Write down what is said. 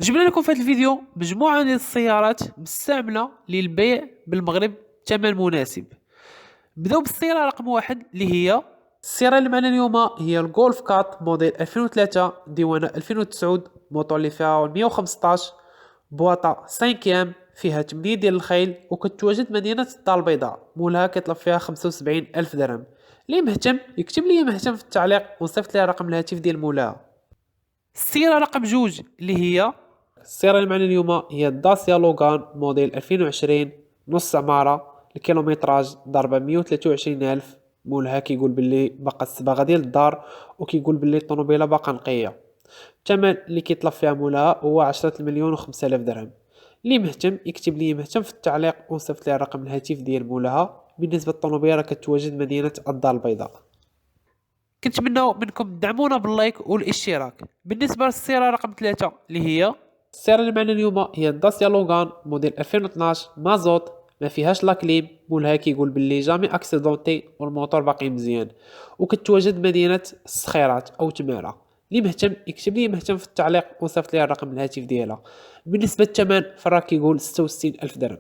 جبنا لكم في هذا الفيديو مجموعة من السيارات مستعملة للبيع بالمغرب بثمن مناسب. بداو بالسيارة رقم واحد اللي هي السيارة اللي معنا اليوم، هي الجولف كات موديل 2003 ديوانة 2009، موتور اللي فيها 115، بواطة 5 فيها 8 ديال الخيل، وكتواجد مدينة الدار البيضاء. مولها كيطلب فيها 75 ألف درهم. اللي مهتم يكتب لي مهتم في التعليق ونصيفط ليه رقم الهاتف ديال مولاها. السيارة رقم جوج اللي هي السيارة اللي معنا اليوم هي داسيا لوغان موديل 2020 نص عمارة، الكيلومتراج ضربة 123 ألف. مولها كيقول باللي باقا الصباغة ديال الدار، وكيقول باللي الطوموبيلة باقا نقية. الثمن اللي كيطلب فيها مولاها هو 10 مليون و5 آلاف درهم. اللي مهتم يكتب لي مهتم في التعليق ونصيفط ليه رقم الهاتف ديال مولاها. بالنسبة للطوموبيلة كتواجد مدينة الدار البيضاء. كنتمناو منكم تدعمونا باللايك والاشتراك. بالنسبه للسياره رقم 3 اللي هي السياره اللي معنا اليوم هي داسيا لوغان موديل 2012 مازوت، ما فيهاش لاكليم. مولها كيقول باللي جامي اكسيدونتي والموتور باقي مزيان، وكتواجد مدينه السخيرات او تماره. اللي مهتم يكتب لي مهتم في التعليق وصيفط لي الرقم الهاتف ديالها. بالنسبه للثمن فراه كيقول 66 الف درهم.